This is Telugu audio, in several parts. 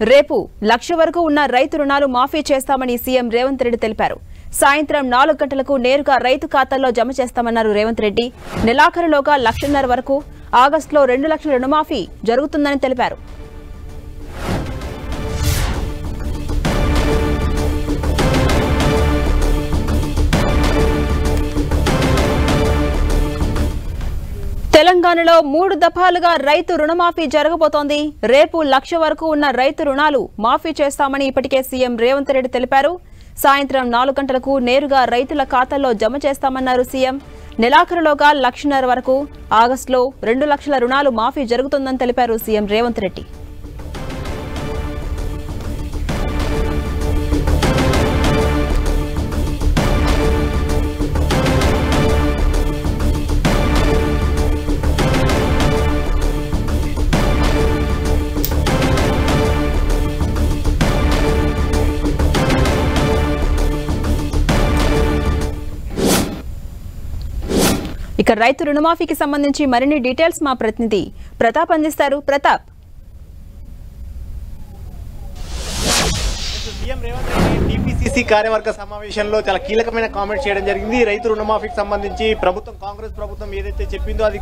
రేపు 1,00,000 వరకు ఉన్న రైతు రుణాలు మాఫీ చేస్తామని సీఎం రేవంత్ రెడ్డి తెలిపారు. సాయంత్రం 4 గంటలకు నేరుగా రైతు ఖాతాల్లో జమ చేస్తామన్నారు రేవంత్ రెడ్డి. నెలాఖరులోగా 1,50,000 వరకు, ఆగస్టులో 2 లక్షల రుణమాఫీ జరుగుతుందని తెలిపారు. తెలంగాణలో 3 దఫాలుగా రైతు రుణమాఫీ జరగబోతోంది. రేపు 1,00,000 వరకు ఉన్న రైతు రుణాలు మాఫీ చేస్తామని ఇప్పటికే సీఎం రేవంత్ రెడ్డి తెలిపారు. సాయంత్రం 4 గంటలకు నేరుగా రైతుల ఖాతాల్లో జమ చేస్తామన్నారు సీఎం. నెలాఖరులోగా 1,50,000 వరకు, ఆగస్టులో 2 లక్షల రుణాలు మాఫీ జరుగుతుందని తెలిపారు సీఎం రేవంత్ రెడ్డి. ఇక రైతు రుణమాఫీకి సంబంధించి మరిన్ని డీటెయిల్స్ మా ప్రతినిధి ప్రతాప్ అందిస్తారు. ప్రతాప్, సీఎం రేవంత్ రెడ్డి టీపీసీసీ కార్యవర్గ సమావేశంలో చాలా కీలకమైన కామెంట్స్ చేయడం జరిగింది. రైతు రుణమాఫీకి సంబంధించి కాంగ్రెస్ ప్రభుత్వం ఏదైతే చెప్పిందో అది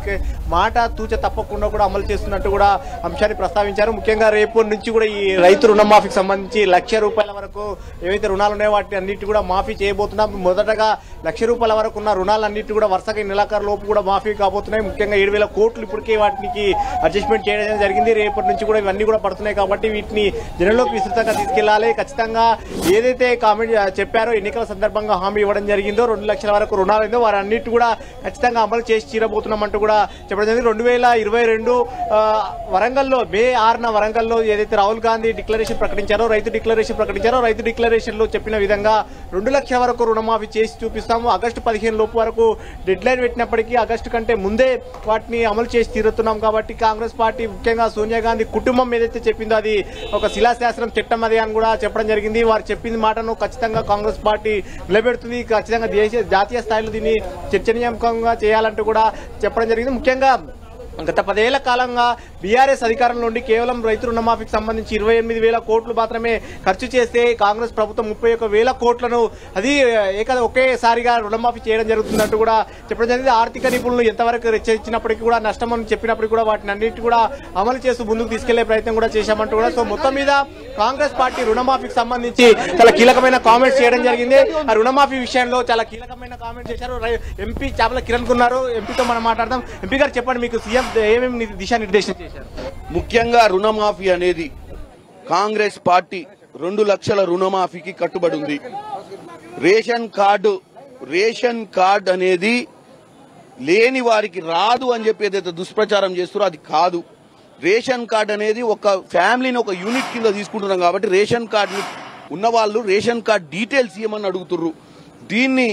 మాట తూచ తప్పకుండా కూడా అమలు చేస్తున్నట్టు కూడా అంశాన్ని ప్రస్తావించారు. ముఖ్యంగా రేపు నుంచి కూడా ఈ రైతు రుణమాఫీకి సంబంధించి ₹1,00,000 వరకు ఏవైతే రుణాలు ఉన్నాయో వాటి అన్నిటి కూడా మాఫీ చేయబోతున్నాం. మొదటగా ₹1,00,000 వరకు ఉన్న రుణాలన్నిటి కూడా వరుసగా నెలాఖరు లోపు కూడా మాఫీ కాబోతున్నాయి. ముఖ్యంగా 7,000 కోట్లు ఇప్పటికే వాటికి అడ్జస్ట్మెంట్ చేయడం జరిగింది. రేపటి నుంచి కూడా ఇవన్నీ కూడా పడుతున్నాయి కాబట్టి వీటిని జనంలోకి విస్తృతంగా తీసుకెళ్లాలి. ఖచ్చితంగా ఏదైతే కామెంట్ చెప్పారో ఎన్నికల సందర్భంగా హామీ ఇవ్వడం జరిగిందో 2 లక్షల వరకు రుణాలు వారి అన్నిటి కూడా ఖచ్చితంగా అమలు చేసి తీరబోతున్నామంటూ కూడా చెప్పడం జరిగింది. 2022 వరంగల్లో మే 6న వరంగల్లో ఏదైతే రాహుల్ గాంధీ డిక్లరేషన్ ప్రకటించారో, రైతు డిక్లరేషన్ లో చెప్పిన విధంగా 2 లక్షల వరకు రుణమాఫీ చేసి చూపిస్తాము. ఆగస్టు 15 లోపు వరకు డెడ్ లైన్ పెట్టినప్పటికీ ఆగస్టు కంటే ముందే వాటిని అమలు చేసి తీరుతున్నాం. కాబట్టి కాంగ్రెస్ పార్టీ ముఖ్యంగా సోనియా గాంధీ కుటుంబం ఏదైతే చెప్పిందో అది ఒక శిలాశాస్త్రం చట్టం అది అని కూడా చెప్పడం జరిగింది. వారు చెప్పింది మాటను ఖచ్చితంగా కాంగ్రెస్ పార్టీ నిలబెడుతుంది. ఖచ్చితంగా జాతీయ స్థాయిలో దీన్ని చర్చనీయాంశంగా చేయాలంటూ కూడా చెప్పడం జరిగింది. ముఖ్యంగా గత 10 ఏళ్ల కాలంగా బీఆర్ఎస్ అధికారంలో ఉండి కేవలం రైతు రుణమాఫీకి సంబంధించి 28,000 కోట్లు మాత్రమే ఖర్చు చేస్తే కాంగ్రెస్ ప్రభుత్వం 31,000 కోట్లను అది ఒకేసారిగా రుణమాఫీ చేయడం జరుగుతున్నట్టు కూడా చెప్పడం జరిగింది. ఆర్థిక నిపుణులు ఎంతవరకు హెచ్చరించినప్పటికీ కూడా నష్టమని చెప్పినప్పటికీ కూడా వాటిని అన్నింటి కూడా అమలు చేస్తూ ముందుకు తీసుకెళ్లే ప్రయత్నం కూడా చేశామంటూ కూడా సో మొత్తం మీద కాంగ్రెస్ పార్టీ రుణమాఫీకి సంబంధించి చాలా కీలకమైన కామెంట్స్ చేయడం జరిగింది. ఆ రుణమాఫీ విషయంలో చాలా కీలకమైన కామెంట్స్ చేశారు. ఎంపీ చాపల కిరణ్ ఉన్నారు, ఎంపీతో మనం మాట్లాడదాం. ఎంపీ గారు చెప్పండి, మీకు సీఎం ఏమేమి దిశానిర్దేశం చేశారు? ముఖ్యంగా రుణమాఫీ అనేది కాంగ్రెస్ పార్టీ 2 లక్షల రుణమాఫీకి కట్టుబడి ఉంది. రేషన్ కార్డు అనేది లేని వారికి రాదు అని చెప్పి ఏదైతే దుష్ప్రచారం చేస్తారో అది కాదు. రేషన్ కార్డు అనేది ఒక ఫ్యామిలీని ఒక యూనిట్ కింద తీసుకుంటున్నాం కాబట్టి రేషన్ కార్డు ఉన్న వాళ్ళు రేషన్ కార్డు డీటెయిల్స్ ఇవ్వమని అడుగుతుర్రు. దీన్ని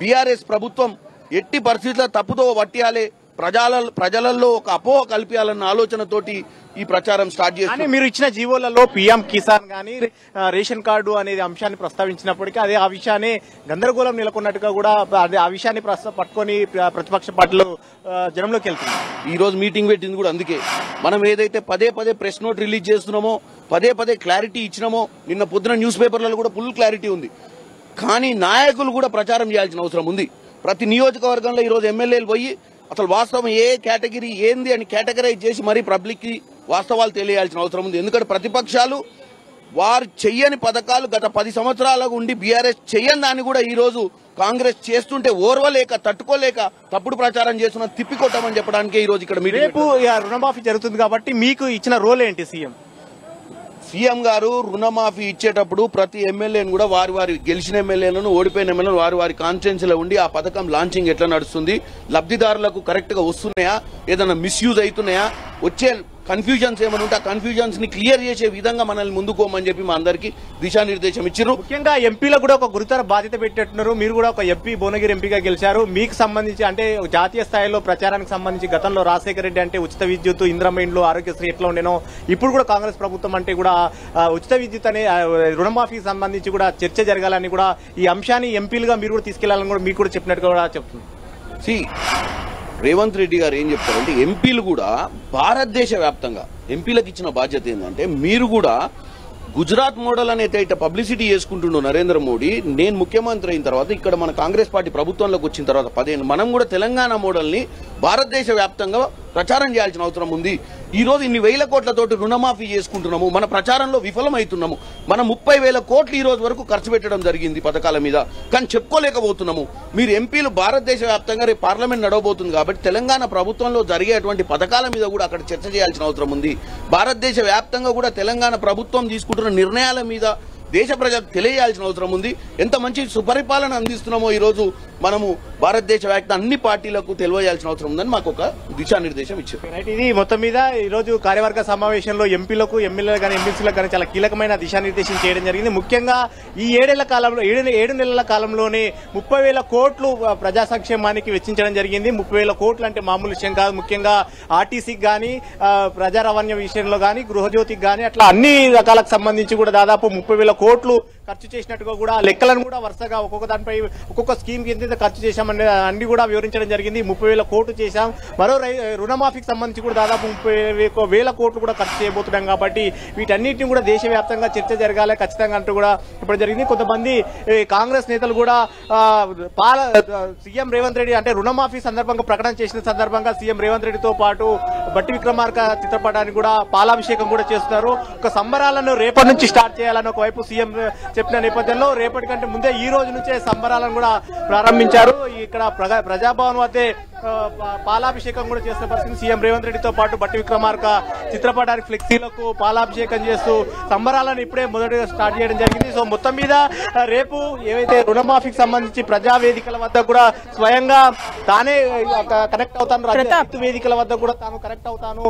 బీఆర్ఎస్ ప్రభుత్వం ఎట్టి పరిస్థితుల్లో తప్పుదో పట్టియాలి, ప్రజలలో ఒక అపోహ కల్పించాలన్న ఆలోచనతోటి ఈ ప్రచారం స్టార్ట్ చేస్తారు. మీరు ఇచ్చిన జీవోలలో పీఎం కిసాన్ గానీ రేషన్ కార్డు అనేది అంశాన్ని ప్రస్తావించినప్పటికీ అదే ఆ విషయాన్ని గందరగోళం నెలకొన్నట్టుగా కూడా అదే ఆ విషయాన్ని పట్టుకొని ప్రతిపక్ష పార్టీలు జనంలోకి వెళ్తున్నారు. ఈ రోజు మీటింగ్ పెట్టింది కూడా అందుకే. మనం ఏదైతే పదే ప్రెస్ నోట్ రిలీజ్ చేస్తున్నామో, పదే క్లారిటీ ఇచ్చినామో, నిన్న పొద్దున న్యూస్ పేపర్లలో కూడా ఫుల్ క్లారిటీ ఉంది. కానీ నాయకులు కూడా ప్రచారం చేయాల్సిన అవసరం ఉంది. ప్రతి నియోజకవర్గంలో ఈ రోజు ఎమ్మెల్యేలు పోయి అసలు వాస్తవం ఏ కేటగిరీ ఏంది అని కేటగరైజ్ చేసి మరీ పబ్లిక్ కి వాస్తవాలు తెలియాల్సిన అవసరం ఉంది. ఎందుకంటే ప్రతిపక్షాలు వారు చెయ్యని పథకాలు గత 10 సంవత్సరాలకు ఉండి బీఆర్ఎస్ చెయ్యని దాన్ని కూడా ఈ రోజు కాంగ్రెస్ చేస్తుంటే ఓర్వలేక తట్టుకోలేక తప్పుడు ప్రచారం చేస్తున్న తిప్పికొట్టమని చెప్పడానికి ఈ రోజు ఇక్కడ రేపు రుణమాఫీ జరుగుతుంది కాబట్టి మీకు ఇచ్చిన రోల్ ఏంటి? సీఎం గారు రుణమాఫీ ఇచ్చేటప్పుడు ప్రతి ఎమ్మెల్యేను కూడా వారి గెలిచిన ఎమ్మెల్యేలను, ఓడిపోయిన ఎమ్మెల్యేలను వారి కాన్స్టిట్యున్సీలో ఉండి ఆ పథకం లాంచింగ్ ఎట్లా నడుస్తుంది, లబ్ధిదారులకు కరెక్ట్ గా వస్తున్నాయా, ఏదైనా మిస్యూజ్ అవుతున్నాయా, వచ్చే కన్ఫ్యూజన్స్ ఏమైనా ఉంటే ఆ కన్ఫ్యూజన్స్ ని క్లియర్ చేసే విధంగా మనల్ని ముందుకోమని చెప్పి మా అందరికి దిశానిర్దేశం ఇచ్చారు. ముఖ్యంగా ఎంపీలకు కూడా ఒక గురుతర బాధ్యత పెట్టేట్టున్నారు. మీరు కూడా ఒక ఎంపీ, భువనగిరి ఎంపీగా గెలిచారు. మీకు సంబంధించి అంటే జాతీయ స్థాయిలో ప్రచారానికి సంబంధించి గతంలో రాజశేఖర రెడ్డి అంటే ఉచిత విద్యుత్, ఇంద్రమ్మ ఇండ్లు, ఆరోగ్యశ్రీ ఎట్లా ఉండేనో ఇప్పుడు కూడా కాంగ్రెస్ ప్రభుత్వం అంటే కూడా ఉచిత విద్యుత్ అనే రుణమాఫీకి సంబంధించి కూడా చర్చ జరగాలని కూడా ఈ అంశాన్ని ఎంపీలుగా మీరు కూడా తీసుకెళ్లాలని కూడా మీకు కూడా చెప్పినట్టుగా కూడా చెప్తుంది. రేవంత్ రెడ్డి గారు ఏం చెప్తారంటే ఎంపీలు కూడా భారతదేశ వ్యాప్తంగా ఎంపీలకు ఇచ్చిన బాధ్యత ఏంటంటే మీరు కూడా గుజరాత్ మోడల్ అనేది ఇట్లా పబ్లిసిటీ చేసుకుంటుండో నరేంద్ర మోడీ, నేను ముఖ్యమంత్రి అయిన తర్వాత ఇక్కడ మన కాంగ్రెస్ పార్టీ ప్రభుత్వంలోకి వచ్చిన తర్వాత 10 ఏళ్ళు మనం కూడా తెలంగాణ మోడల్ ని భారతదేశ వ్యాప్తంగా ప్రచారం చేయాల్సిన అవసరం ఉంది. ఈ రోజు ఇన్ని వేల కోట్లతోటి రుణమాఫీ చేసుకుంటున్నాము, మన ప్రచారంలో విఫలమవుతున్నాము. మనం 30,000 కోట్లు ఈ రోజు వరకు ఖర్చు పెట్టడం జరిగింది పథకాల మీద, కానీ చెప్పుకోలేకపోతున్నాము. మీరు ఎంపీలు భారతదేశ వ్యాప్తంగా రేపు పార్లమెంట్ నడవబోతుంది కాబట్టి తెలంగాణ ప్రభుత్వంలో జరిగేటువంటి పథకాల మీద కూడా అక్కడ చర్చ చేయాల్సిన అవసరం ఉంది. భారతదేశ వ్యాప్తంగా కూడా తెలంగాణ ప్రభుత్వం తీసుకుంటున్న నిర్ణయాల మీద దేశ ప్రజలకు తెలియాల్సిన అవసరం ఉంది. ఎంత మంచి సుపరిపాలన అందిస్తున్నామో ఈ రోజు మనము భారతదేశ వ్యాప్తంగా అన్ని పార్టీలకు తెలియజేయాల్సిన అవసరం ఉందని మాకు ఒక దిశానిర్దేశం ఇచ్చారు. ఇది మొత్తం మీద ఈ రోజు కార్యవర్గ సమావేశంలో ఎంపీలకు, ఎమ్మెల్యేలకు కానీ ఎమ్మెల్సీలకు కానీ చాలా కీలకమైన దిశానిర్దేశం చేయడం జరిగింది. ముఖ్యంగా ఈ 7 నెలల కాలంలోనే 30,000 కోట్లు ప్రజా సంక్షేమానికి వెచ్చించడం జరిగింది. 30,000 కోట్లు అంటే మామూలు విషయం కాదు. ముఖ్యంగా ఆర్టీసీకి కానీ, ప్రజా రవాణా విషయంలో కానీ, గృహజ్యోతికి కానీ అట్లా అన్ని రకాలకు సంబంధించి కూడా దాదాపు 30,000 కోట్లు ఖర్చు చేసినట్టుగా కూడా లెక్కలను కూడా వరుసగా ఒక్కొక్క దానిపై ఒక్కొక్క స్కీమ్ కింద ఖర్చు చేశామని అన్ని కూడా వివరించడం జరిగింది. 30,000 కోట్లు చేశాం. మరో రుణమాఫీకి సంబంధించి కూడా దాదాపు 30,000 కోట్లు కూడా ఖర్చు చేయబోతున్నాం. కాబట్టి వీటన్నిటిని కూడా దేశవ్యాప్తంగా చర్చ జరగాలి ఖచ్చితంగా అంటూ కూడా ఇప్పుడు జరిగింది. కొంతమంది కాంగ్రెస్ నేతలు కూడా సీఎం రేవంత్ రెడ్డి అంటే రుణమాఫీ సందర్భంగా ప్రకటన చేసిన సందర్భంగా సీఎం రేవంత్ రెడ్డితో పాటు బట్టి విక్రమార్క చిత్రపటానికి కూడా పాలాభిషేకం కూడా చేస్తున్నారు. ఒక సంబరాలను రేపటి నుంచి స్టార్ట్ చేయాలని ఒకవైపు సీఎం చెప్పిన నేపథ్యంలో రేపటి కంటే ముందే ఈ రోజు నుంచే సంబరాలను కూడా ప్రారంభించారు. ఇక్కడ ప్రజాభవన్ వద్దే పాలాభిషేకం కూడా చేసిన పరిస్థితి. సీఎం రేవంత్ రెడ్డితో పాటు బట్టి విక్రమార్క చిత్రపటానికి ఫ్లెక్సీలకు పాలాభిషేకం చేస్తూ సంబరాలను ఇప్పుడే మొదటిగా స్టార్ట్ చేయడం జరిగింది. సో మొత్తం మీద రేపు ఏవైతే రుణమాఫీకి సంబంధించి ప్రజావేదికల వద్ద కూడా స్వయంగా తానే కనెక్ట్ అవుతాను, రైతు వేదికల వద్ద కూడా తాను కనెక్ట్ అవుతాను.